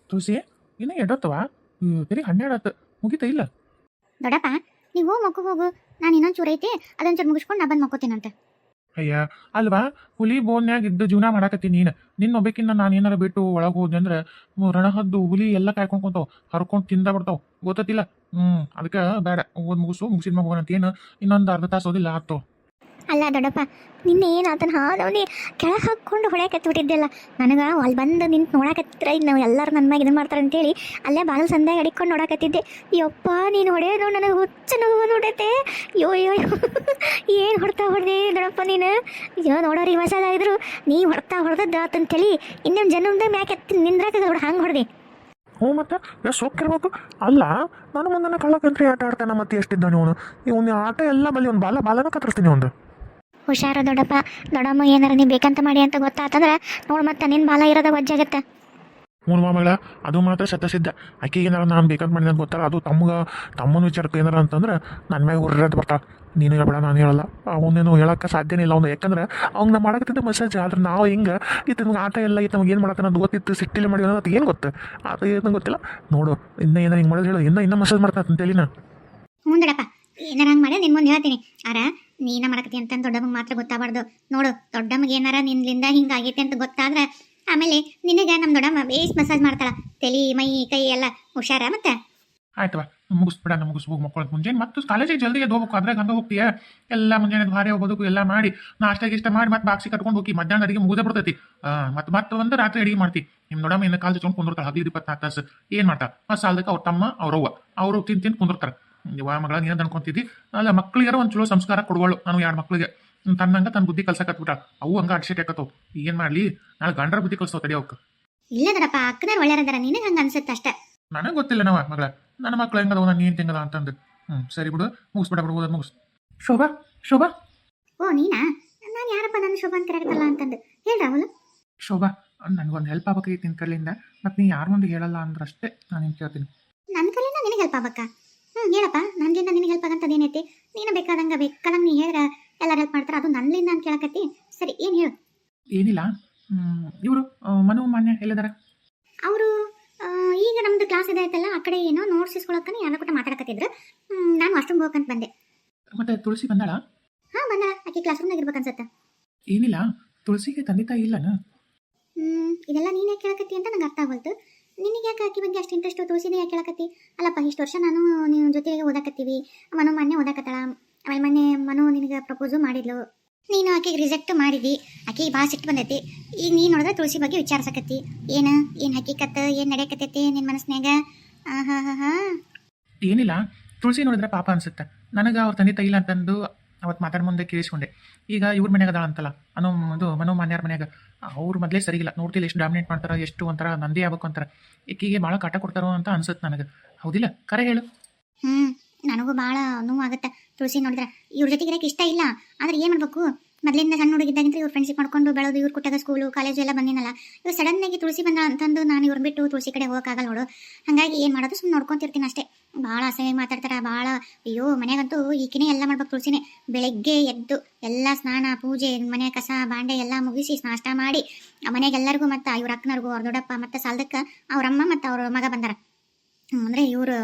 ತುಳಸಿ ಇನ್ನು ಎಡತ್ತವ ತಿರುಗಿ 12 ಆತು ಮುಗಿತ ಇಲ್ಲ. ದೊಡ್ಡಪ್ಪ ನೀವು ಹೋಗಿ ಮಕ್ಕೋ ಹೋಗು. ನಾನು ಇನ್ನೊಂದು ಚೂರು ಐತಿ ಅದೊಂದು ಚೂರು ಮುಗಿಸ್ಕೊಂಡು ನಾ ಬಂದು ಮಕ್ಕೋತೀನಂತೆ. ಅಯ್ಯ ಅಲ್ವಾ, ಹುಲಿ ಬೋನ್ಯಾಗ ಇದ್ದು ಜೀವನ ಮಾಡಾಕತ್ತೀನಿ ನಿನ್ನ ಒಬ್ಬಕಿನ್ನ ನಾನು ಏನಾರ ಬಿಟ್ಟು ಒಳಗೆ ಹೋದ್ನಿ ಅಂದ್ರೆ ರಣಹದ್ದು ಹುಲಿ ಎಲ್ಲ ಕಾಯ್ಕೊಂಡು ಕುಂತಾವ್, ಹರ್ಕೊಂಡು ತಿಂದ ಬಿಡ್ತಾವ್, ಗೊತ್ತಿಲ್ಲ. ಅದಕ್ಕೆ ಬೇಡ, ಓದ್ ಮುಗಿಸಿದ ಮಗ ಹೋಗೋಣ ಅಂತ. ಏನು ಇನ್ನೊಂದು ಅರ್ಧ ತಾಸು ಓದಿಲ್ಲ ಆತು. ಅಲ್ಲ ದೊಡ್ಡಪ್ಪ, ನಿನ್ನೆ ಏನಾತನ ಹಾದವನಿ ಕೆಳಗೆ ಹಾಕ್ಕೊಂಡು ಹೊಡ್ಯಾಕತ್ಬಿಟ್ಟಿದ್ದೆಲ್ಲ. ನನಗೆ ಅಲ್ಲಿ ಬಂದು ನಿಂತು ನೋಡಾಕತ್ತಿರ ಈಗ ನಾವು ಎಲ್ಲರೂ ನನ್ನ ಮ್ಯಾಗ ಇದನ್ನು ಮಾಡ್ತಾರೆ ಅಂತೇಳಿ ಅಲ್ಲೇ ಬಾಗಿಲು ಸಂದಾಗ ಅಡಿಕೊಂಡು ನೋಡಾಕತ್ತಿದ್ದೆ. ಯಪ್ಪ ನೀನು ಹೊಡೆಯೋದು ನನಗೆ ಹುಚ್ಚು ನೋವು ನೋಡೈತೆ. ಯೋ ಯೋ ಏನು ಹೊಡ್ದೆ ದೊಡ್ಡಪ್ಪ ನೀನು. ಅಯ್ಯೋ ನೋಡೋರಿಗೆ ಹೊಸದಾಗಿದ್ರು ನೀ ಹೊಡೆದದ್ದು ಆತಂತೇಳಿ ಇನ್ನೊಂದು ಜನದ ಮ್ಯಾಕೆ ಎತ್ತಿ ನಿಂದ್ರಾಕ ಹಂಗೆ ಹೊಡೆದೆ. ಹ್ಞೂ ಮತ್ತೆ ಎಷ್ಟು ಸೋಕಿರ್ಬೇಕು. ಅಲ್ಲ ನಾನು ಮುಂದೆ ಕಳ್ಳಕಂತ್ರಿ ಆಟ ಆಡ್ತಾನೆ, ಮತ್ತೆ ಎಷ್ಟಿದ್ದಾನೆ ಇವನು ಆಟ ಎಲ್ಲ ಬಲ್ಲಿ ಒಂದು ಬಾಲನ ಕತ್ತರಿಸ್ತೀನಿ ಒಂದು. ಹುಷಾರು ದೊಡ್ಡಪ್ಪ, ದೊಡ್ಡಮ್ಮ ಏನಾರ ನೀವು ಬೇಕಂತ ಮಾಡಿ ಅಂತ ಗೊತ್ತಾತಂದ್ರೆ ನೋಡಿ ಮತ್ತೆ ನಿನ್ನ ಬಾಲ ಇರೋದ ವಜ್ಜಾಗತ್ತೆ. ಹ್ಞೂ ಮಗಳ, ಅದು ಮಾತ್ರ ಶತಸಿದ್ಧ. ಆಕೆಗೆ ಏನಾರ ನಾನು ಬೇಕಂತ ಮಾಡಿದ ಅಂತ ಗೊತ್ತಾರ, ಅದು ತಮ್ಮನ ವಿಚಾರಕ್ಕೆ ಏನಾರ ಅಂತಂದ್ರೆ ನನ್ನ ಮ್ಯಾಗ ಉರ್ರದ್ದು ಬರ್ತಾಳೆ. ನೀನು ಹೇಳ್ಬೇಡ, ನಾನು ಹೇಳಲ್ಲ. ಅವನೇನು ಹೇಳೋಕ್ಕೆ ಸಾಧ್ಯನೇ ಇಲ್ಲ ಅವ್ನು, ಯಾಕಂದ್ರೆ ಅವ್ನು ನಾವು ಮಾಡಕತ್ತಿದ್ದ ಮೆಸೇಜ್. ಆದ್ರೆ ನಾವು ಹಿಂಗೆ ಇತ್ತು ನಮ್ಗೆ ಆಟ ಎಲ್ಲ ಇತ್ತು, ನಮ್ಗೆ ಏನು ಮಾಡತ್ತೆ ಅದು ಗೊತ್ತಿತ್ತು, ಸಿಟ್ಟಿಲ್ಲ ಮಾಡಿ ಅನ್ನೋದು ಏನು ಗೊತ್ತು, ಅದು ಏನು ಗೊತ್ತಿಲ್ಲ. ನೋಡು ಇನ್ನೂ ಏನಾರು ಹಿಂಗೆ ಮಾಡೋದು ಹೇಳು, ಇನ್ನೂ ಮೆಸೇಜ್ ಮಾಡ್ತಾನೆ ಅಂತೇಳಿ ನಾ. ಹ್ಞೂ ದೊಡ್ಡಪ್ಪ, ಏನಾರ ಹಂಗೆ ಮಾಡಿ ನಿನ್ನ ಮುಂದೆ ಹೇಳ್ತೀನಿ. ನೀನ ಮಾಡಕತ್ತಿ ಅಂತ ದೊಡ್ಡಮ್ಮಗೆ ಮಾತ್ರ ಗೊತ್ತಾಗಬಾರ್ದು. ನೋಡು ದೊಡ್ಡಮ್ಮಗೆ ಏನಾರ ನಿನ್ನಿಂದ ಹಿಂಗಾಗೈತೆ ಅಂತ ಗೊತ್ತಾದ್ರೆ ಆಮೇಲೆ ನಿನಗೆ ನಮ್ಮ ದೊಡ್ಡಮ್ಮ ಬೇಸ್ ಮಸಾಜ್ ಮಾಡ್ತಾಳ, ತಲೆ ಮೈ ಕೈ ಎಲ್ಲ. ಹುಷಾರ ಮತ್ತೆ. ಆಯ್ತವ, ಮುಗಿಸ್ಬಿಡ, ಹೋಗಿ ಮಕ್ಕಳು ಮುಂಜಾನೆ ಮತ್ತು ಕಾಲೇಜಿಗೆ ಜಲ್ದಿ ಎದ್ದು ಹೋಗ್ಬೇಕು. ಅದ್ರಾಗ ಹಂಗೆ ಹೋಗ್ತೀಯ ಎಲ್ಲ ಮುಂಜಾನೆ ಭಾರಿ ಹೋಗೋದಕ್ಕೂ ಎಲ್ಲ ಮಾಡಿ ನಾಷ್ಟ ಇಷ್ಟ ಮಾಡಿ ಮತ್ತೆ ಬಾಕ್ಸಿ ಕಟ್ಕೊಂಡು ಹೋಗಿ ಮಧ್ಯಾಹ್ನ ಅಡಿಗೆ ಮುಗಿದೇ ಬಿಡ್ತೈತಿ. ಮತ್ತೆ ಒಂದು ರಾತ್ರಿ ಅಡಿಗೆ ಮಾಡ್ತಿ. ನಿಮ್ಮ ದೊಡ್ಡಮ್ಮ ಇನ್ನು ಕಾಲು ಚೊಂಡು ಕುಂದಿರ್ತಾಳೆ 15-24 ತಾಸು. ಏನು ಮಾಡ್ತಾ ಮತ್ತು ಸಾಲದಕ್ಕೆ ಅವ್ರ ತಮ್ಮ ಅವ್ರವ್ವ ಅವರು ತಿಂದು ಕುಂದಿರ್ತಾರೆ. ಇವ ಮಗಳ ನೀನು ಅನ್ಕೊಂತಿದ್ದಿ. ಅಲ್ಲ ಮಕ್ಳಿಗಾರ ಒಂದು ಚಲೋ ಸಂಸ್ಕಾರ ಕೊಡುವಳು. ನಾನು 2 ಮಕ್ಳಿಗೆ ತನ್ನಂಗ ತನ್ನ ಬುದ್ಧಿ ಕಲ್ಸಕತ್ಬಿಟ್ಟ. ಅವು ಹಂಗ ಅಡ್ಸೆಟ್ ಹಾಕತ್ತವು. ಏನು ಮಾಡಲಿ, ನಾಳೆ ಗಂಡ್ರ ಬುದ್ಧಿ ಕಲ್ಸೋ ತಡಿ ಅವಕ್ಕೆ. ಇಲ್ಲ ದೊಡ್ಡಪ್ಪ, ಅಕ್ಕನಾರು ಒಳ್ಳೆಯದಾರ, ನಿನಗೆ ಹಂಗೆ ಅನ್ಸುತ್ತೆ ಅಷ್ಟೇ. ನನಗೆ ಗೊತ್ತಿಲ್ಲ ನಾವ ಮಗಳ, ನನ್ನ ಮಕ್ಳು ಹೆಂಗದವ, ನಾನು ಏನು ತಿಂಗದ ಅಂತಂದು. ಸರಿ ಬಿಡು, ಮುಗಿಸ್ಬಿಡ ಬಿಡು, ಓದೋದು ಮುಗಿಸ್. ಶೋಭಾ ಓ ನೀನಾ? ನಾನು ಯಾರಪ್ಪ ನನ್ನ ಶೋಭಾ ಅಂತ ಕರೆಕ್ಟಲ್ಲ ಅಂತಂದು ಹೇಳ ರಾಹುಲ್. ಶೋಭಾ, ನನಗೊಂದು ಹೆಲ್ಪ್ ಆಗ್ಬೇಕಾಗಿತ್ತು ನಿನ್ನ ಕಡೆಯಿಂದ. ಮತ್ತು ನೀ ಯಾರ ಮುಂದೆ ಹೇಳಲ್ಲ ಅಂದ್ರೆ ಅಷ್ಟೇ ನಾನು ನಿನ್ ಕೇಳ್ತೀನಿ. ನನ್ನ ಕಡೆಯಿಂದ ನಿನಗೆ ಹೆಲ್ಪ್ ಆಗ್ಬೇಕಾ? ಹೇಳಪ್ಪ, ನನ್ನಿಂದ ನಿನಗೆ ಹೆಲ್ಪ್ ಆಗಂತದ್ದು ಏನೈತಿ? ನೀನು ಬೇಕಾದಂಗೆ ನೀ ಹೇಳಿದ್ರೆ ಎಲ್ಲರೂ ಹೆಲ್ಪ್ ಮಾಡ್ತಾರೆ, ಅದು ನನ್ನಿಂದ ಅಂತ ಕೇಳಕತ್ತಿ. ಸರಿ, ಏನು ಹೇಳು? ಏನಿಲ್ಲ, ಇವರು ಮನು ಮಾನ್ಯ ಎಲ್ಲದಾರ? ಅವರು ಈಗ ನಮ್ದು ಕ್ಲಾಸ್ ಇದಾಯ್ತಲ್ಲ, ಆ ಕಡೆ ಏನೋ ನೋಟ್ಸ್ ಇಸ್ಕೊಳಕ್ಕೆ ಯಾರ ಕೂಡ ಮಾತಾಡಕತ್ತಿದ್ರು. ನಾನು ವಾಶ್ರೂಮ್ ಹೋಗಂತ ಬಂದೆ. ಮತ್ತೆ ತುಳಸಿ ಬಂದಾಳ? ಹಾಂ ಬಂದಾಳ, ಆಕೆ ಕ್ಲಾಸ್ ರೂಮ್ನಾಗ ಇರ್ಬೇಕು ಅನ್ಸುತ್ತೆ. ಏನಿಲ್ಲ, ತುಳಸಿಗೆ ತಂದೆ ತಾಯಿ ಇಲ್ಲನ? ಇದೆಲ್ಲ ನೀನು ಯಾಕೆ ಕೇಳಕತ್ತಿ ಅಂತ ನಂಗೆ ಅರ್ಥ ಆಗೋಲ್ತು. ನಿನಗೆ ಯಾಕೆ ಆಕೆ ಬಗ್ಗೆ ಅಷ್ಟು ಇಂಟ್ರೆಸ್ಟ್? ತುಳಸಿನೇ ಯಾಕೆ ಕೇಳಕತ್ತಿ? ಅಲ್ಲಪ್ಪ, ಇಷ್ಟು ವರ್ಷ ನಾನು ನೀವು ಜೊತೆಗೆ ಓದಾಕತ್ತೀವಿ. ಮನು ಮೊನ್ನೆ ಓದಾಕತ್ತಾಳ. ಆಮೇಲೆ ಮೊನ್ನೆ ಮನು ನಿನಗೆ ಪ್ರಪೋಸು ಮಾಡಿದ್ಲು, ನೀನು ಆಕೆಗೆ ರಿಜೆಕ್ಟ್ ಮಾಡಿದಿ. ಆಕೆಗೆ ಭಾಳ ಸಿಟ್ಟು ಬಂದೈತಿ. ಈಗ ನೀನು ನೋಡಿದ್ರೆ ತುಳಸಿ ಬಗ್ಗೆ ವಿಚಾರಿಸಕತ್ತಿ. ಏನು ಹಕ್ಕಿಕತ್ತು, ಏನು ನಡೆಯಕತ್ತೈತಿ ನಿನ್ನ ಮನಸ್ಸಿನಾಗ? ಏನಿಲ್ಲ, ತುಳಸಿ ನೋಡಿದ್ರೆ ಪಾಪ ಅನ್ಸುತ್ತೆ ನನಗೆ. ಅವ್ರ ತಂದೆ ತಾಯಿ ಇಲ್ಲ ಅಂತಂದು ಅವತ್ತು ಮಾತಾಡ ಮುಂದೆ ಕೇಳಿಸ್ಕೊಂಡೆ. ಈಗ ಇವ್ರ ಮನ್ಯಾಗ ಅದಾಳ ಅಂತಲ್ಲ, ಮನು ಮಾನ್ಯಾರ ಮನ್ಯಾಗ. ಅವ್ರು ಮೊದಲೇ ಸರಿಗಿಲ್ಲ, ನೋಡ್ತಿಲ್ಲ ಎಷ್ಟು ಡಾಮಿನೇಟ್ ಮಾಡ್ತಾರೆ, ಎಷ್ಟು ಒಂಥರ ನಂದೇ ಆಗ್ಬೇಕು ಅಂತಾರೆ. ಈಕಿಗೆ ಭಾಳ ಕಾಟ ಕೊಡ್ತಾರೋ ಅಂತ ಅನ್ಸುತ್ತೆ ನನಗೆ. ಹೌದಿಲ್ಲ, ಕರೆ ಹೇಳು. ನನಗೂ ಭಾಳ ನೋವಾಗುತ್ತೆ ತುಳಸಿ ನೋಡಿದ್ರೆ. ಇವ್ರ ಜೊತೆಗೆ ಇರಕ್ಕೆ ಇಷ್ಟ ಇಲ್ಲ, ಆದರೆ ಏನು ಮಾಡಬೇಕು? ಮೊದಲಿಂದ ಸಣ್ಣ ಹುಡುಗಿದ್ದಾಗಿಂತ ಇವ್ರ ಫ್ರೆಂಡ್ಶಿಪ್ ಮಾಡ್ಕೊಂಡು ಬೆಳೆದು ಇವ್ರು ಕೊಟ್ಟಾಗ ಸ್ಕೂಲು ಕಾಲೇಜು ಎಲ್ಲ ಬಂದಿನಲ್ಲ. ಇವ್ರು ಸಡನ್ನಾಗಿ ತುಳಸಿ ಬಂದ ಅಂತಂದು ನಾನು ಇವ್ರು ಬಿಟ್ಟು ತುಳಸಿ ಕಡೆ ಹೋಗೋಕ್ಕಾಗಲ್ಲ ನೋಡು. ಹಾಗಾಗಿ ಏನು ಮಾಡೋದು, ಸುಮ್ಮನೆ ನೋಡ್ಕೊತಿರ್ತೀನಿ ಅಷ್ಟೇ. ಭಾಳ ಅಸಹ್ಯ ಮಾತಾಡ್ತಾರೆ, ಭಾಳ. ಅಯ್ಯೋ, ಮನೆಗಂತೂ ಈಕಿನೇ ಎಲ್ಲ ಮಾಡ್ಬೇಕು ತುಳಸಿನೇ. ಬೆಳಗ್ಗೆ ಎದ್ದು ಎಲ್ಲ ಸ್ನಾನ ಪೂಜೆ, ಮನೆ ಕಸ ಬಾಂಡೆ ಎಲ್ಲ ಮುಗಿಸಿ ನಾಷ್ಟ ಮಾಡಿ ಮನೆಗೆಲ್ಲರಿಗೂ ಮತ್ತು ಇವ್ರ ಅಕ್ಕನವ್ರಿಗೂ ಅವ್ರ ದೊಡ್ಡಪ್ಪ ಮತ್ತು ಸಾಲದಕ್ಕೆ ಅವ್ರಮ್ಮ ಮತ್ತು ಅವ್ರ ಮಗ ಬಂದಾರ. ಅಂದರೆ ಇವರು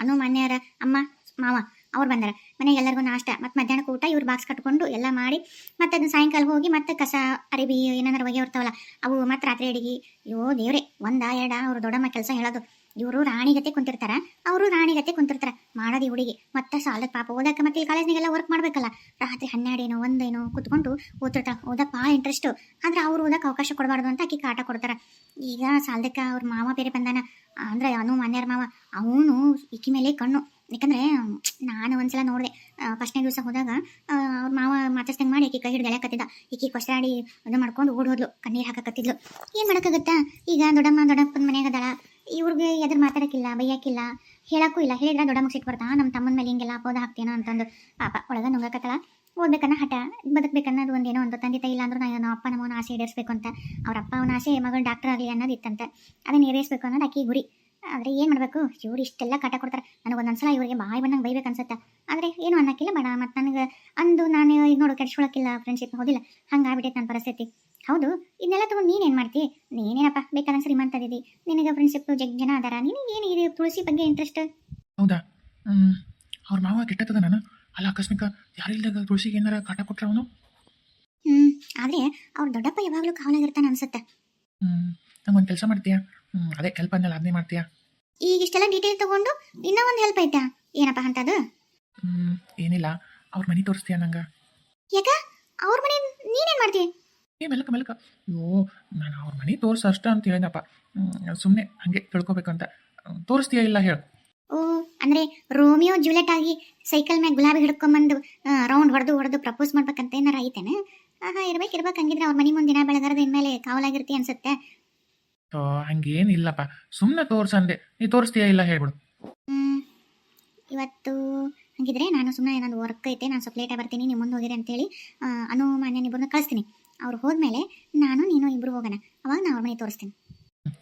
ಅನು ಮಾನ್ಯರ ಅಮ್ಮ ಮಾವ ಅವ್ರು ಬಂದಾರ. ಮನೆಗೆ ಎಲ್ಲರಿಗೂ ನಾಷ್ಟ ಮತ್ತು ಮಧ್ಯಾಹ್ನಕ್ಕೆ ಊಟ, ಇವ್ರು ಬಾಕ್ಸ್ ಕಟ್ಕೊಂಡು ಎಲ್ಲ ಮಾಡಿ ಮತ್ತೆ ಅದನ್ನ ಸಾಯಂಕಾಲ ಹೋಗಿ ಮತ್ತೆ ಕಸ ಅರಿಬಿ ಏನಾದ್ರು ಒಗೆ ಇರ್ತಾವಲ್ಲ ಅವು ಮತ್ತು ರಾತ್ರಿ ಅಡಿಗೆ. ಅಯ್ಯೋ ದೇವ್ರೆ, 1-2 ಅವ್ರು ದೊಡ್ಡಮ್ಮ ಕೆಲಸ ಹೇಳೋದು. ಇವರು ರಾಣಿಗತೆ ಕುಂತಿರ್ತಾರ, ಅವರು ರಾಣಿಗತೆ ಕುಂತಿರ್ತಾರೆ ಮಾಡೋದು ಈ ಹುಡುಗಿ. ಮತ್ತೆ ಸಾಲದ ಪಾಪ ಓದಕ್ಕೆ ಮತ್ತೆ ಇಲ್ಲಿ ಕಾಲೇಜ್ನಾಗೆಲ್ಲ ವರ್ಕ್ ಮಾಡಬೇಕಲ್ಲ. ರಾತ್ರಿ 12 1 ಕುತ್ಕೊಂಡು ಓದ್ತಿರ್ತಾಳೆ. ಓದಕ್ಕೆ ಭಾಳ ಇಂಟ್ರೆಸ್ಟು, ಆದರೆ ಅವ್ರು ಓದಕ್ಕೆ ಅವಕಾಶ ಕೊಡಬಾರ್ದು ಅಂತ ಆಕೆ ಕಾಟ ಕೊಡ್ತಾರೆ. ಈಗ ಸಾಲದಕ್ಕೆ ಅವ್ರ ಮಾವ ಬೇರೆ ಬಂದಾನ, ಅಂದರೆ ಅನು ಮಾನ್ಯರ ಮಾವ. ಅವನು ಈಕಿ ಮೇಲೆ ಕಣ್ಣು. ಯಾಕಂದರೆ ನಾನು ಒಂದ್ಸಲ ನೋಡಿದೆ, ಫಸ್ಟ್ನೇ ದಿವಸ ಹೋದಾಗ ಅವ್ರ ಮಾವ ಮಾತಾಡ್ಸ್ದಂಗೆ ಮಾಡಿ ಈಕಿ ಕೈ ಹಿಡಿದು ಎಳೆಯಕತ್ತಿದ್ದ. ಈಕಿ ಕೊಸ್ಟಾಡಿ ಅದು ಮಾಡ್ಕೊಂಡು ಓಡೋದ್ಲು, ಕಣ್ಣೀರು ಹಾಕಕತ್ತಿದ್ಲು. ಏನು ಮಾಡೋಕ್ಕಾಗತ್ತಾ? ಈಗ ದೊಡ್ಡಪ್ಪನ ಮನೆಯಾಗ ಅದಾಳ. ಇವ್ರಿಗೆ ಎದುರು ಮಾತಾಡೋಕ್ಕಿಲ್ಲ, ಬೈಯೋಕ್ಕಿಲ್ಲ, ಹೇಳೋಕ್ಕೂ ಇಲ್ಲ. ಹೇಳಿದ್ರೆ ದೊಡ್ಡಮ್ಮ ಸಿಟ್ಟು ಬರ್ತಾ ನಮ್ಮ ತಮ್ಮನ ಮೇಲೆ ಹಿಂಗೆಲ್ಲ ಅಪೋದ ಹಾಕ್ತೇನೋ ಅಂತಂದು. ಪಾಪ ಒಳಗೆ ನುಂಗಕತ್ತಳ. ಓದ್ಬೇಕನ್ನ ಹಠ, ಬದುಕಬೇಕನ್ನೋದು ಒಂದೇನೋ ಒಂದು. ತಂದೆ ತಾಯಿ ಇಲ್ಲ ಅಂದ್ರೂ ನಾನು ಅಪ್ಪ ನಮ್ಮನ ಆಸೆ ಈಡೇರಿಸಬೇಕು ಅಂತ. ಅವ್ರ ಅಪ್ಪ ಅವನ ಆಸೆ ಮಗಳು ಡಾಕ್ಟರ್ ಆಗಲಿ ಅನ್ನೋದು ಇತ್ತಂತೆ. ಅದನ್ನು ಈಡೇರಿಸಬೇಕು ಅನ್ನೋದು ಆಕಿ ಗುರಿ. ಆದರೆ ಏನು ಮಾಡಬೇಕು, ಇವ್ರು ಇಷ್ಟೆಲ್ಲ ಕಾಟ ಕೊಡ್ತಾರೆ. ನನಗೆ ಒಂದೊಂದ್ಸಲ ಇವರಿಗೆ ಬಾಯಿ ಬಂದಂಗೆ ಬೈಬೇಕು ಅನ್ಸುತ್ತೆ. ಆದರೆ ಏನು ಅನ್ನೋಕ್ಕಿಲ್ಲ ಬೇಡ. ಮತ್ತು ನನಗೆ ಅಂದು ನಾನು ಈಗ ನೋಡು ಕೆಡ್ಸ್ಕೊಳಕ್ಕಿಲ್ಲ ಫ್ರೆಂಡ್ಶಿಪ್, ಹೌದಿಲ್ಲ? ಹಂಗೆ ಆಗ್ಬಿಟ್ಟೈತೆ ನನ್ನ ಪರಿಸ್ಥಿತಿ. ಹೌದು, ಇದನ್ನೆಲ್ಲ ತಗೊಂಡು ನೀನೇನು ಮಾಡ್ತಿ? ನೀನೇನಪ್ಪ ಬೇಕಾದಂಗೆ ಶ್ರೀಮಂತ ಅದೀನಿ, ನಿನಗೆ ಫ್ರೆಂಡ್ಶಿಪ್ ಜನ ಅದಾರ, ನಿನಗೆ ಏನು ಇದು ತುಳಸಿ ಬಗ್ಗೆ ಇಂಟ್ರೆಸ್ಟ್? ಹೌದಾ? ಅವ್ರ ಮಾವ ಕೆಟ್ಟದ ನಾನು ಅಲ್ಲ ಆಕಸ್ಮಿಕ ಯಾರಿಲ್ದಾಗ ತುಳಸಿಗೆ ಏನಾರ ಕಾಟ ಕೊಟ್ರ ಅವನು. ಹ್ಞೂ, ಆದರೆ ಅವ್ರ ದೊಡ್ಡಪ್ಪ ಯಾವಾಗಲೂ ಕಾವಲಾಗಿರ್ತಾನೆ ಅನ್ಸುತ್ತೆ. ನಂಗೆ ಒಂದು ಕೆಲಸ ಮಾಡ್ತೀಯಾ? ಅದೇ ಹೆಲ್ಪ್ ಅಂದಲ್ಲ ಅದನ್ನೇ ಮಾಡ್ತೀಯಾ? ಈಗ ಇಷ್ಟೆಲ್ಲ ಡೀಟೇಲ್ ತಗೊಂಡು ಇನ್ನೂ ಒಂದು ಹೆಲ್ಪ್ ಐತಾ? ಏನಪ್ಪ ಅಂತದು? ಏನಿಲ್ಲ, ಅವ್ರ ಮನೆ ತೋರಿಸ್ತೀಯಾ ನಂಗೆ? ಯಾಕ ಅವ್ರ ಮನೆ ನೀನೇನು ಮಾಡ್ತಿ? ಮೆಲ್ಕ ಮೆಲ್ಕ. ಅಯ್ಯೋ, ನಾನು ಅವ್ರ ಮನೆ ತೋರಿಸ ಅಷ್ಟ ಅಂತ ಹೇಳಿದಪ್ಪ, ಸುಮ್ಮನೆ ಹಾಗೆ ತಿಳ್ಕೊಬೇಕಂತ. ತೋರಿಸ್ತೀಯಾ ಇಲ್ಲ ಹೇಳು? ಓ, ಅಂದರೆ ರೋಮಿಯೋ ಜೂಲಿಯಟ್ ಆಗಿ ಸೈಕಲ್ ಮ್ಯಾಗ ಗುಲಾಬಿ ಹಿಡ್ಕೊಂಬಂದು ರೌಂಡ್ ಹೊಡೆದು ಪ್ರಪೋಸ್ ಮಾಡ್ಬೇಕಂತ ಏನಾರ ಐತೇನೆ? ಇರ್ಬೇಕು ಹಂಗಿದ್ರೆ ಅವ್ರ ಮನೆ ಮುಂದೆ ದಿನ ಬೆಳಗಾರದ ಇನ್ಮೇಲೆ ಕಾವಲಾಗಿರ್ತಿ ಅನ್ಸುತ್ತೆ. ಹಂಗೇನಿಲ್ಲಪ್ಪ, ಸುಮ್ಮನೆ ತೋರ್ಸಂದೆ. ನೀ ತೋರಿಸ್ತೀಯಾ ಇಲ್ಲ ಹೇಳ್ಬಿಡು? ಇವತ್ತು ಹಂಗಿದ್ರೆ ನಾನು ಸುಮ್ಮನೆ ನಂದು ವರ್ಕ್ ಐತೆ, ನಾನು ಸ್ವಲ್ಪ ಲೇಟಾಗಿ ಬರ್ತೀನಿ, ನೀವು ಮುಂದೆ ಹೋಗಿರಿ ಅಂತೇಳಿ ಅನುಮಾನ್ಯ ಇಬ್ಬರನ್ನ ಕಳಿಸ್ತೀನಿ. ಅವ್ರು ಹೋದ್ಮೇಲೆ ನಾನು ನೀನು ಇಬ್ಬರು ಹೋಗೋಣ, ಅವಾಗ ನಾನು ಅವ್ರ ಮನೆ ತೋರಿಸ್ತೀನಿ.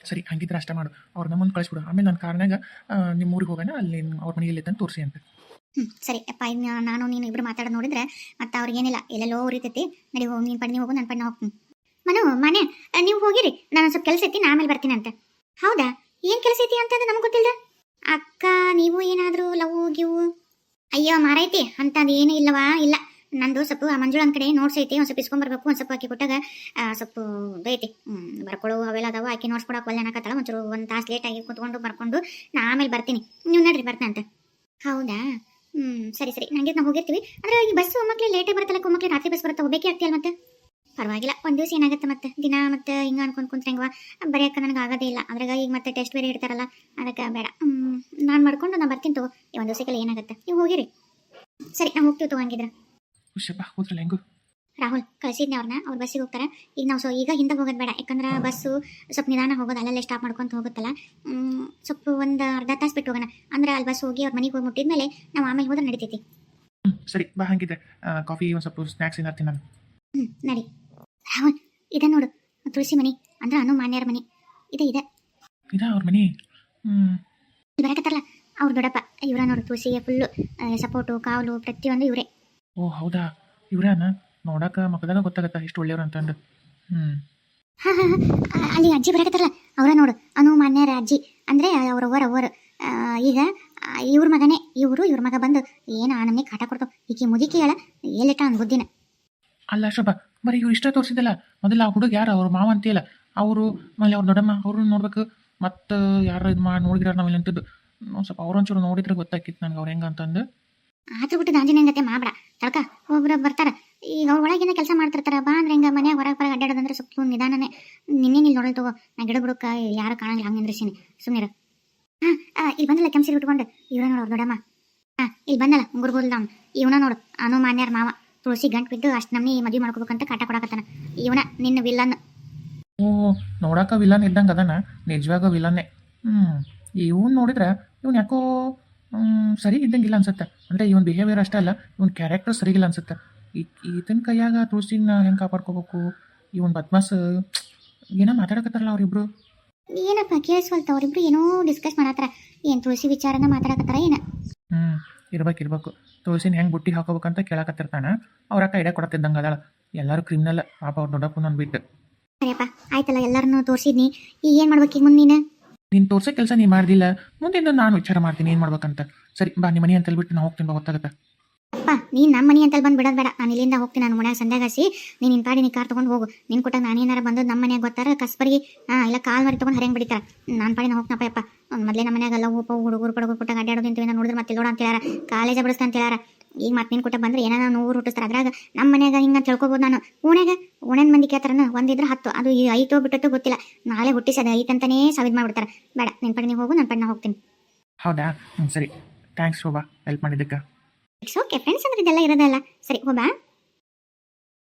ಸರಿ, ಹಂಗಿದ್ರೆ ಅಷ್ಟ ಮಾಡು. ಅವ್ರನ್ನ ಮುಂದೆ ಕಳಿಸ್ಬಿಡು. ಆಮೇಲೆ ನನ್ನ ಕಾರ್ನಾಗ ನಿಮ್ಮ ಊರಿಗೆ ಹೋಗೋಣ, ಅಲ್ಲಿ ಅವ್ರ ಮನೆಯಲ್ಲಿ ತಂದು ತೋರಿಸಿ ಅಂತ. ಸರಿ ಅಪ್ಪ. ಇನ್ನು ನಾನು ನೀನು ಇಬ್ಬರು ಮಾತಾಡೋದು ನೋಡಿದ್ರೆ ಮತ್ತೆ ಅವ್ರಿಗೇನಿಲ್ಲ, ಎಲ್ಲೆಲ್ಲೋ ಉರಿತೈತಿ. ನಡಿ ಹೋಗಿ, ನೀನು ಪಡಿ ನೀವು ಹೋಗು, ನನ್ನ ಪಡಿ ನಾ ಹೋಗ್ತೀನಿ. ಮನೆ ನೀವು ಹೋಗಿರಿ, ನಾನು ಸ್ವಲ್ಪ ಕೆಲಸ ಐತಿ, ನಾ ಆಮೇಲೆ ಬರ್ತೀನಿ ಅಂತ. ಹೌದಾ? ಏನು ಕೆಲಸ ಐತಿ ಅಂತಂದ್ರೆ ನಮ್ಗೆ ಗೊತ್ತಿಲ್ಲ. ಅಕ್ಕ, ನೀವು ಏನಾದರೂ ಲವ್ ಗಿವು? ಅಯ್ಯೋ ಮಾರೈತಿ ಅಂತದು ಏನೂ ಇಲ್ಲವಾ? ಇಲ್ಲ, ನಂದು ಸ್ವಲ್ಪ ಆ ಮಂಜುಳನ ಕಡೆ ನೋಟ್ಸ್ ಐತಿ, ಒಂದು ಸ್ವಲ್ಪ ಇಸ್ಕೊಂಬರ್ಬೇಕು. ಒಂದು ಸ್ವಲ್ಪ ಆಕಿ ಕೊಟ್ಟಾಗ ಸ್ವಲ್ಪ ಐತಿ ಬರ್ಕೊಳ್ಳೋ ಅವೆಲ್ಲ ಅದಾವ. ಆಕಿ ನೋಟ್ಸ್ ಕೊಡೋಕೆ ಒಳ್ಳೆ ಅನ್ನಕತ್ತಲ್ಲ. ಒಂಚೂರು ಒಂದು ತಾಸು ಲೇಟಾಗಿ ಕೂತ್ಕೊಂಡು ಬರ್ಕೊಂಡು ನಾ ಆಮೇಲೆ ಬರ್ತೀನಿ. ನೀವು ನಡ್ರಿ ಬರ್ತೀನಿ ಅಂತ. ಹೌದಾ? ಸರಿ ನನಗೆ ನಾವು ಹೋಗಿರ್ತೀವಿ. ಅಂದರೆ ಈ ಬಸ್ ಮಕ್ಕಳು ಲೇಟಾಗಿ ಬರುತ್ತಲ್ಲ, ಮಕ್ಕಳು ರಾತ್ರಿ ಬಸ್ ಬರುತ್ತೆ, ಹೋಗಬೇಕೇ ಆಗ್ತಿಲ್ಲ ಮತ್ತೆ? ಪರವಾಗಿಲ್ಲ, ಒಂದು ದಿವಸ ಏನಾಗುತ್ತೆ ಮತ್ತೆ ದಿನ ಮತ್ತೆ ಹಿಂಗೆ ಅನ್ಕೊಂಡು ಕುಂತ್ರೆ ಹೆಂಗವ? ಬರೆಯೋಕೆ ನನಗೆ ಆಗೋದೇ ಇಲ್ಲ. ಅದ್ರಾಗ ಈಗ ಮತ್ತೆ ಟೆಸ್ಟ್ ಬೇರೆ ಇಡ್ತಾರಲ್ಲ, ಅದಕ್ಕೆ ಬೇಡ. ನಾನು ಮಾಡ್ಕೊಂಡು ನಾನು ಬರ್ತೀನಿ ತಗೋ. ಈ ಒಂದು ದಿವಸಕ್ಕೆಲ್ಲ ಏನಾಗುತ್ತೆ, ನೀವು ಹೋಗಿರಿ. ಸರಿ, ನಾವು ಹೋಗ್ತೀವಿ ತಗೋ ಹಂಗಿದ್ರೆ. ಖುಷಿಯಪ್ಪ, ಹೋದ್ರಲ್ಲ ಹೆಂಗು? ರಾಹುಲ್ ಕಳಿಸಿದ್ನೆ ಅವ್ರನ್ನ, ಅವ್ರು ಬಸ್ಸಿಗೆ ಹೋಗ್ತಾರೆ. ಈಗ ನಾವು ಈಗ ಹಿಂದೆ ಹೋಗೋದು ಬೇಡ, ಯಾಕಂದ್ರೆ ಬಸ್ಸು ಸ್ವಲ್ಪ ನಿಧಾನ ಹೋಗೋದು, ಅಲ್ಲಲ್ಲೇ ಸ್ಟಾಪ್ ಮಾಡ್ಕೊಂತ ಹೋಗುತ್ತಲ್ಲ. ಸ್ವಲ್ಪ ಒಂದು ಅರ್ಧ ತಾಸು ಬಿಟ್ಟು ಹೋಗೋಣ. ಅಂದ್ರೆ ಅಲ್ಲಿ ಬಸ್ ಹೋಗಿ ಅವ್ರ ಮನೆಗೆ ಹೋಗಿ ಮುಟ್ಟಿದ್ಮೇಲೆ ನಾವು ಆಮೇಲೆ ಹೋದ್ರೆ ನಡಿತೈತಿ. ಸರಿ ಬಾ, ಹಂಗಿದ್ರೆ ಕಾಫಿ ಒಂದು ಸ್ವಲ್ಪ ಸ್ನ್ಯಾಕ್ಸ್ ಏನಾರ್ತೀನಿ ನಾನು. ನಡಿ. ರಾಹುಲ್, ಇದೆ ನೋಡು ತುಳಸಿ ಮನೆ, ಅಂದ್ರೆ ಮಾನ್ಯರ ಮನೆ. ಇದೆ ಇದಾ ಅವ್ರ ಮನೆ? ಬರಕತ್ತಾರಲ್ಲ ಅವ್ರ ದೊಡ್ಡಪ್ಪ, ಇವರ ನೋಡು. ತುಳಸಿಗೆ ಫುಲ್ಲು ಸಪೋರ್ಟು, ಕಾವಲು, ಪ್ರತಿಯೊಂದು ಇವರೇ. ಓ ಹೌದಾ? ಇವ್ರಾನ ನೋಡಕ್ಕೆ ಮಕ್ಕದಾಗ ಗೊತ್ತಾಗತ್ತಾ ಎಷ್ಟು ಒಳ್ಳೆಯವ್ರು ಅಂತಂದು. ಅಲ್ಲಿ ಅಜ್ಜಿ ಬರಕತ್ತಾರಲ್ಲ ಅವರ ನೋಡು, ಮಾನ್ಯರ ಅಜ್ಜಿ. ಅಂದರೆ ಅವರು ಈಗ ಇವ್ರ ಮಗನೇ ಇವ್ರ ಮಗ ಬಂದು ಏನು ಆ ನಮಗೆ ಕಾಟ ಕೊಡ್ತಾವ. ಈಕೆ ಮುದುಕಿ ಹೇಳ ಎಲ್ಲಿಟ್ಟ ಅವ್ನ ಬುದ್ಧಿನ. ಅಲ್ಲ ಶೋಭಾ, ಬರೀ ಇವು ಇಷ್ಟ ತೋರಿಸಿದಲ್ಲ. ಮೊದಲ ಆ ಹುಡುಗ ಯಾರು? ಅವ್ರ ಮಾವ ಅಂತೀಯಲ್ಲ ಅವರು, ಆಮೇಲೆ ಅವ್ರ ದೊಡ್ಡಮ್ಮ ಅವ್ರನ್ನ ನೋಡ್ಬೇಕು. ಮತ್ತು ಯಾರು ಇದು ಮಾಡಿ ನೋಡಿದ್ರ ನಾವು ಇಲ್ಲಿ ಅಂತಿದ್ದು ಸ್ವಲ್ಪ ಅವ್ರೊಂಚೂರು ನೋಡಿದ್ರೆ ಗೊತ್ತಾಕಿತ್ತು ನನಗೆ ಅವ್ರು ಹೆಂಗೆ ಅಂತಂದು. ಆದ್ರೂ ಬಿಟ್ಟು ಗಾಂಜಿನ ಗತೆ ಮಾಡ್ಬೇಡ ತಳ್ಕ. ಒಬ್ರು ಬರ್ತಾರ, ಈಗ ಅವ್ರ ಒಳಗಿಂದ ಕೆಲಸ ಮಾಡ್ತಿರ್ತಾರ. ಬಾ ಅಂದ್ರೆ ಹೆಂಗೆ ಮನ್ಯಾಗ ಹೊರಗೆ ಅಡ್ಡಾಡೋದಂದ್ರೆ ಸ್ವಲ್ಪ ನಿಧಾನನೇ. ನಿನ್ನೇನು ಇಲ್ಲಿ ನೋಡಲ್ ತಗೋ, ನಾ ಗಿಡ ಬಿಡಕ್ಕ ಯಾರು ಕಾಣಂಗಿಲ್ಲ, ಹಂಗೆ ನಿಂದ್ರಿಸೀನಿ ಸುಮ್ಮನೆ. ಇಲ್ಲಿ ಬಂದಲ್ಲ ಕೆಂಪ್ಸಿರಿ ಬಿಟ್ಕೊಂಡು ಇವ್ರ ನೋಡು ಅವ್ರ ದೊಡ್ಡಮ್ಮ. ಇಲ್ಲಿ ಬಂದಲ್ಲ ಗುರ್ಗೋಲ್ದ ಅವ್ನು, ಇವನ ನೋಡು ಮಾನ್ಯರ ಮಾವ. ತುಳಸಿ ಗಂಟು ಬಿದ್ದು ಅಷ್ಟು ನಮ್ಮನಿ ಮದುವೆ ಮಾಡ್ಕೋಬೇಕಂತ ಕಾಟ ಕೊಡಕತ್ತಾನ. ಇವನ ನಿನ್ನ ವಿಲ್ಲನ್. ಓ, ನೋಡಾಕ ವಿಲನ್ ಇದ್ದಂಗೆ ಅದನ, ನಿಜವಾಗ ವಿಲನ್ನೇ. ಇವನ್ ನೋಡಿದ್ರೆ ಇವನ್ ಯಾಕೋ ಸರಿ ಇದ್ದಂಗಿಲ್ಲ ಅನ್ಸುತ್ತೆ. ಅಂದರೆ ಇವನ್ ಬಿಹೇವಿಯರ್ ಅಷ್ಟೇ ಅಲ್ಲ, ಇವನ್ ಕ್ಯಾರೆಕ್ಟರ್ ಸರಿಗಿಲ್ಲ ಅನ್ಸುತ್ತೆ. ಈತನ ಕೈಯಾಗ ತುಳಸಿನ ಹೆಂಗೆ ಕಾಪಾಡ್ಕೋಬೇಕು? ಇವನ್ ಬದ್ಮಾಸ್ ಏನೋ ಮಾತಾಡಕತ್ತಾರಲ್ಲ ಅವರಿಬ್ರು. ಏನಪ್ಪ ಕೇಳಿಸ್ವಲ್ತ? ಅವರಿಬ್ರು ಏನೋ ಡಿಸ್ಕಸ್ ಮಾಡತ್ತಾರ. ಏನು ತುಳಸಿ ವಿಚಾರನ ಮಾತಾಡಕತ್ತಾರ ಏನ? ಇರ್ಬೇಕು. ತುಳಸಿನ ಹೆಂಗೆ ಬುಟ್ಟಿ ಹಾಕೋಬೇಕಂತ ಕೇಳಕತ್ತಿರ್ತಾನ. ಅವ್ರ ಅಕ್ಕ ಐಡಿಯಾ ಕೊಡತ್ತಿದ್ದಂಗೆ ಅದಳ. ಎಲ್ಲರೂ ಕ್ರಿಮಿನಲ್ ಪಾಪ, ಅವ್ರ ದೊಡ್ಡಪ್ಪನ ನಾನು ಬಿಟ್ಟು. ಸರಿಯಪ್ಪ ಆಯ್ತಲ್ಲ, ಎಲ್ಲರನ್ನೂ ತೋರಿಸಿದ್ನಿ. ಈಗ ಏನು ಮಾಡ್ಬೇಕು ಈಗ ಮುಂದೆ ನೀನು ತೋರ್ಸೋ ಕೆಲಸ ನೀನು ಮಾಡ್ದಿಲ್ಲ, ಮುಂದಿಂದ ನಾನು ವಿಚಾರ ಮಾಡ್ತೀನಿ ಏನು ಮಾಡ್ಬೇಕಂತ. ಸರಿ ಬಾ, ನಿಮ್ಮ ಮನೆ ಅಂತೇಳಿ ಬಿಟ್ಟು ನಾವು ಹೋಗ್ತೀನಿ ಬಾ, ಹೊತ್ತಾಗತ್ತೆ. ಅಪ್ಪ ನೀನು ನಮ್ಮ ಮನೆ ಅಂತಲ್ಲಿ ಬಂದು ಬಿಡೋದು ಬೇಡ. ನಾನು ಇಲ್ಲಿಂದ ಹೋಗ್ತೀನಿ, ನಾನು ಮನ್ಯಾಗ ಸಂಧ್ಯಾಗಾಸಿ. ನೀನು ಪಾಡಿ ನೀ ಕಾರ್ ತೊಗೊಂಡು ಹೋಗು. ನಿನ್ನ ಕೊಟ್ಟಾಗ ನಾನು ಏನಾರ ಬಂದು ನಮ್ಮ ಮನ್ಯಾಗ ಗೊತ್ತಾರ ಕಸ್ಬರಿಗೆ ಇಲ್ಲ ಕಾಲ್ ಮರಿ ತೊಗೊಂಡು ಹರಿಯಂಗೆ ಬಿಡ್ತಾರೆ. ನಾನು ಪಾಡಿ ನಾ ಹೋಗ್ನಪ್ಪ. ಯಪ್ಪ ಮೊದಲೇ ನಮ್ಮ ಮನ್ಯಾಗ ಎಲ್ಲ ಹುಡುಗರು ಕೊಟ್ಟಾಗ ಅಡ್ಡಾಡೋದು ಅಂತ ನೋಡಿದ್ರೆ ಮತ್ತೆ ನೋಡ ಅಂತ ಹೇಳ್ಯಾರ, ಕಾಲೇಜ ಬಿಡಿಸ್ತಾ ಅಂತ ಹೇಳ್ಯಾರ. ಈಗ ಮತ್ತೆ ನೀನು ಕೊಟ್ಟ ಬಂದ್ರೆ ಏನಾರ ನೋವು ಹುಟ್ಟಿಸ್ತಾರೆ. ಅದ್ರಾಗ ನಮ್ಮ ಮನ್ಯಾಗ ಹಿಂಗೆ ತಿಳ್ಕೊಬೋದು. ನಾನು ಓಣ್ಯಾಗ ಮಂದಿ ಕೇಳ್ತಾರನ, ಒಂದಿದ್ರೆ 10, ಅದು ಐತೋ ಬಿಟ್ಟೋ ಗೊತ್ತಿಲ್ಲ. ನಾಳೆ ಹುಟ್ಟಿಸಿ ಅದು ಐತಂತಾನೇ ಸವಿದ್ ಮಾಡ್ಬಿಡ್ತಾರೆ. ಬೇಡ, ನಿನ್ನ ಪಡಿ ನೀವು ಹೋಗು, ನನ್ನ ಪಡಿ ನಾ ಹೋಗ್ತೀನಿ. ಹೌದಾ? ಸರಿ, ಥ್ಯಾಂಕ್ಸ್ ಶೋಭಾ, ಹೆಲ್ಪ್ ಮಾಡಿದ್ದಕ್ಕೆ. ಇಟ್ಸ್ ಓಕೆ, ಫ್ರೆಂಡ್ಸ್ ಅಂದ್ರೆ ಇದೆಲ್ಲ ಇರೋದಲ್ಲ. ಸರಿ ಹೋಗ್ಬಾ.